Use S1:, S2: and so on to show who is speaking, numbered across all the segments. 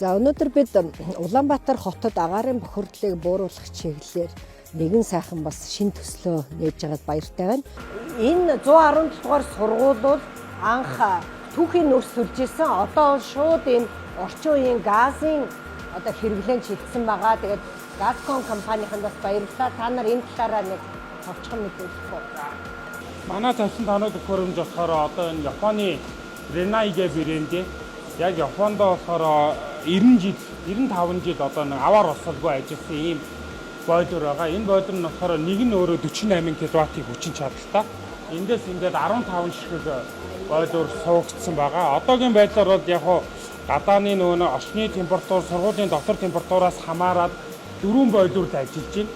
S1: За өнөөдөр бид Улаанбаатар хотод агаарын бохирдлыг бууруулах чиглэлээр нэгэн сайхан бас шин төслөө нээж байгаад баяртай байна. Энэ 117 дугаар сургууль бол анх түүхийн нөрс төрж исэн. Одоо шууд энэ орчин үеийн газын хэрэглээнд шилжсэн байгаа. Тэгээд Газком компанийн бас баярлалаа. Та нар энэ талаараа нэг товчхон мэдээлэх үү?
S2: Манай тавьсан танууд төхөөрөмж болохоор одоо энэ Японы Ренайге брэнд яг Японд болохоор 95 жил одоо нэг аваар осолгүй ажилласан ийм бойлер байгаа. Энэ бойлер нь болохоор нэг нь өөрөө 48 кВт-ийн хүчин чадалтай. Эндээс ингээд 15 ширхэг бойлер суугдсан байгаа. Одоогийн байдлаар бол яг гадааны нөгөө орчны температур, сургуулийн дотор температураас хамаарат 4 бойлерд ажиллаж байна.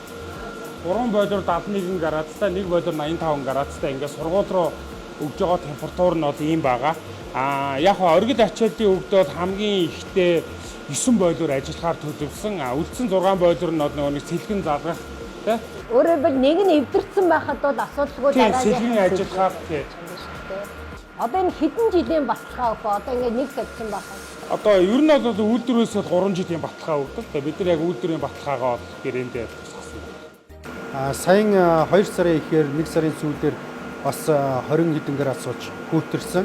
S2: 3 бойлер 71 градустай, нэг бойлер 85 градустай ингээд сургууль руу өгж байгаа температур нь бол ийм байгаа. Яг оргил ачаалтын өвдөд хамгийн ихтэй 9 бойлер ажиллахаар төлөвлөсөн. Үлдсэн 6 бойлер нь нэг сэлгэн залгах тий.
S1: Өөрөөр хэлбэл нэг нь эвдэрсэн байхад бол асуудалгүй
S2: дараагийн сэлгэн ажиллахаар тий.
S1: Одоо энэ хэдэн жилийн баталгаа өгөө? Одоо ингээд нэг тавьсан байхад.
S2: Одоо ер нь бол үйлдвэрээс 3 жилийн баталгаа өгдөг. Бид нар яг үйлдвэрийн баталгаагаа гэрээндээ тусгасан.
S3: Саяхан 2 сарын ихээр 1 сарын сүүлээр бас 20 хэдэн градус сууж хүүтэрсэн.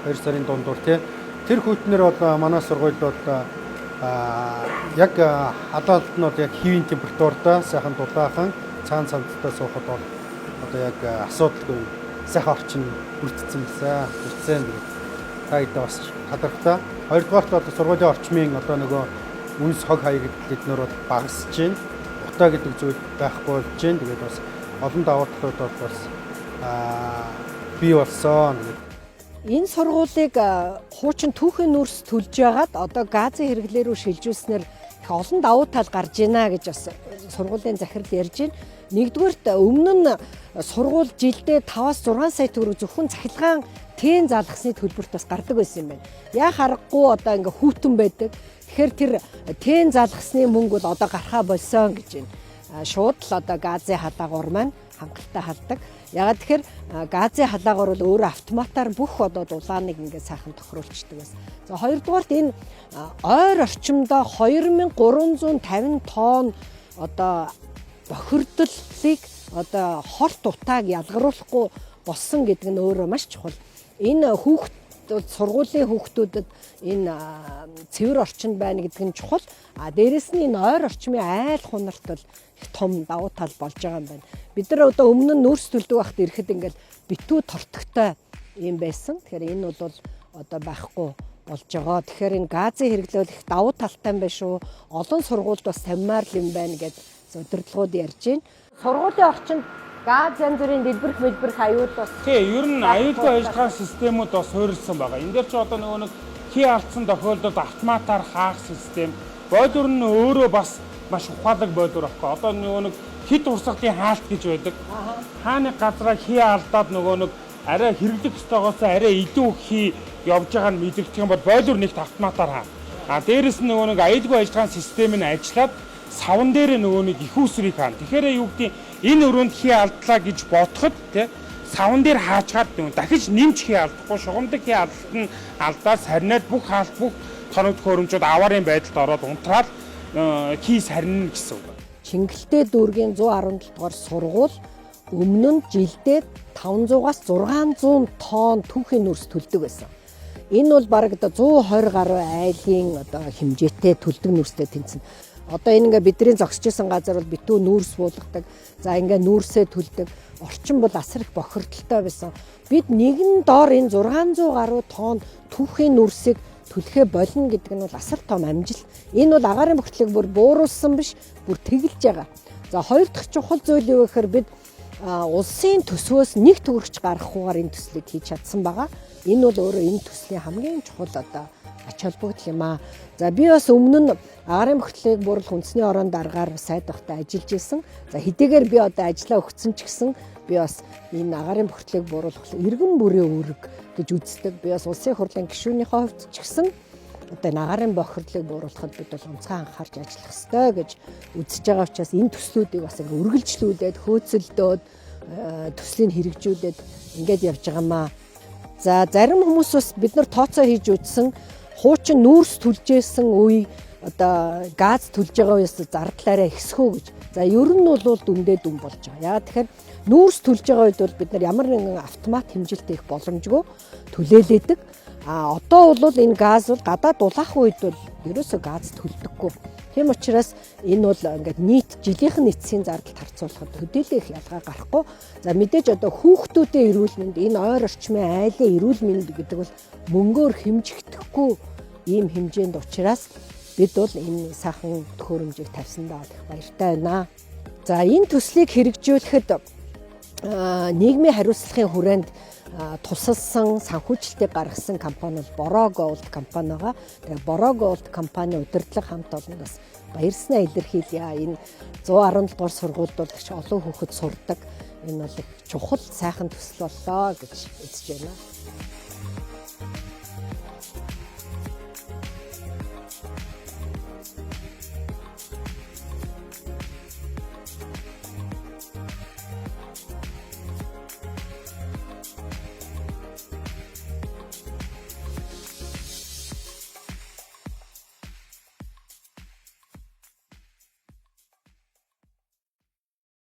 S3: 2 сарын дундуур тий. Тэр хүүтнэр бол манай сургуульд бол яг халаалт нь бол яг хэвийн температуртай сайхан дулаахан цаан цамцтай суухад бол одоо яг асуудалгүй сайхан орчин бүрдсэн байсан. Бүрдсэн гэдэг. Таайда бас хадагтай. Хоёрдугаарт бол сургуулийн орчмын одоо нөгөө үнс хог хаяг эднэр бол багасж байна. Утаа гэдэг зүйл байхгүй болж байна. Тэгээд бас олон давуу талууд бол бас бий болсон.
S1: Энэ сургуулийг хуучин түүхийн нөрс төлж байгаад одоо газын хэрэглээ рүү шилжүүлснээр их олон давуу тал гарч ийна гэж бас сургуулийн захирал ярьж байна. Нэгдүгээрт өмнө нь сургууль жилдээ 5-6 сая төгрөг зөвхөн цахилгаан тэн залгасны төлбөрт бас гардаг байсан юм байна. Яг харахгүй одоо ингээ хүүтэн байдаг. Тэгэхээр тэр тэн залгасны мөнгө бол одоо гарахаа болсон гэж байна. Шууд л одоо газын халаагуур маань хангалттай халдаг. Ягаад тэгэхээр газын халаагуур бол өөрөө автоматар бүх одоо дулааныг ингээ сайхан тохируулцдаг байсан. За хоёрдугаарт энэ ойр орчимдоо 2350 тонн одоо бохирдлыг одоо хорт утааг ялгаруулахгүй болсон гэдэг нь өөрөө маш чухал. Энэ сургуулийн хүүхдүүдэд энэ цэвэр орчинд байна гэдэг нь чухал. Дээрэс нь энэ ойр орчмын айл хунарт бол их том давуу тал болж байгаа юм байна. Бид нар одоо өмнө нь нөрс төлдөг байхад ирэхэд ингээд битүү тортогтой юм байсан. Тэгэхээр энэ бол одоо байхгүй болж байгаа. Тэгэхээр энэ газын хэрэглээ бол их давуу талтай юм байна шүү. Олон сургуульд бас таммаар л юм байна гэж удирдлагууд ярьж байна. Сургуулийн орчинд газ янз бүрийн дэлбэрэх аюул бас
S2: тий, ер нь аюулгүй ажиллагааны системүүд бас суурилсан байгаа. Энд дээр ч одоо нөгөө нэг хий алдсан тохиолдолд автоматар хаах систем, бойлер нь өөрөө бас маш ухаалаг бойлер байхгүй. Одоо нөгөө нэг хит урсгалын хаалт гэж байдаг. Хааны газраа хий алдаад нөгөө нэг арай хэрэглэх ёстойгоос арай илүү хий явж байгаа нь мэдэгдэх юм бол бойлер нэгт автоматар хаа. Дээрэс нь нөгөө нэг аюулгүй ажиллагааны систем нь ажиллаад савн дээр нөгөө нэг их усрыг хаана. Тэгэхээр юу гэдэг энэ өрөөнд хий алдлаа гэж бодоход тий савн дээр хаачгаад дахиж нэмж хий алдахгүй шугамдаг хий алдалт нь алдаад сарниад бүх хаалт бүх тоног төхөөрөмжүүд аваарын байдалд ороод унтраад хий сарнина гэсэн үг.
S1: Чингэлтэй дүүргийн 117 дугаар сургууль өмнө нь жилдээ 500-аас 600 тонн түүхийн нөрс төлдөг байсан. Энэ бол бараг 120 гаруй айлын одоо хэмжээтэй төлдөг нөрстэй тэнцэн. Одоо энэ ингээ бидний зогсчихсан газар бол битүү нүүрс буулгадаг. За ингээ нүүрсээ төлдөг. Орчин бол асар их бохирдолтой байсан. Бид нэгэн доор энэ 600 гаруй тонн түүхийн нүүрсийг төлөхөө болно гэдэг нь бол асар том амжилт. Энэ бол агаарын бохирдлыг бүр бууруулсан биш, бүр тэгэлж байгаа. За хоёр дахь чухал зүйл юу гэхээр бид улсын төсвөөс нэг төгрөгч гаргахгүйгээр энэ төслийг хийж чадсан байгаа. Энэ бол өөрөө энэ төслийн хамгийн чухал одоо ач холбогдол юм аа. За би бас өмнө нь агаарын бохирдлыг бууруулах үндэсний орон даргаар сайд багтаа ажиллаж исэн. За хэдийгээр би одоо ажиллаа өгсөн ч гэсэн би бас энэ агаарын бохирдлыг бууруулах иргэн бүрийн үүрэг гэж үздэг. Би бас улсын хурлын гишүүнийхээ хувьд ч гэсэн одоо энэ агаарын бохирдлыг бууруулахад бид бол онцгой анхаарч ажиллах ёстой гэж үзэж байгаа учраас энэ төслүүдийг бас ингээ үргэлжлүүлээд хөөцөлдөөд төслийн хэрэгжүүлээд ингээд явж байгаамаа. За зарим хүмүүс бас бид нар тооцоо хийж үзсэн хуучин нүүрс түлжсэн үе одоо газ түлж байгаа үеэс зардлаараа ихсхөө гэж. За ер нь бол дүндээ дүн болж байгаа. Яагаад тэгэхээр нүүрс түлж байгаа үед бол бид нар ямар нэгэн автомат хэмжилттэй их боломжгүй түлээлээдэг. А одоо бол энэ газ бол гадаад улаах үед бол ерөөсөө газ төлдөггүй. Тийм учраас энэ бол ингээд нийт жилийнхэн эцсийн зардалд харьцуулахад төдийлөх ялгаа гарахгүй. За мэдээж одоо хүүхдүүдийн эрүүл мэнд энэ ойр орчмын айлын эрүүл мэнд гэдэг бол мөнгөөр хэмжигдэхгүй ийм хэмжээнд учраас бид бол энэ сайхан төхөөрөмжийг тавьсандаа их баяртай байна. За энэ төслийг хэрэгжүүлэхэд нийгмийн хариуцлагын хүрээнд тусалсан санхүүжилтийг гаргасан компани бол Borоо Gold компани байгаа. Тэгээ Boroo Gold компани удирдлага хамт олоноос баярснаа илэрхийлье. Энэ 117 дугаар сургуульд бол их олон хүүхэд сурдаг. Энэ бол их чухал сайхан төсөл боллоо гэж үзэж байна.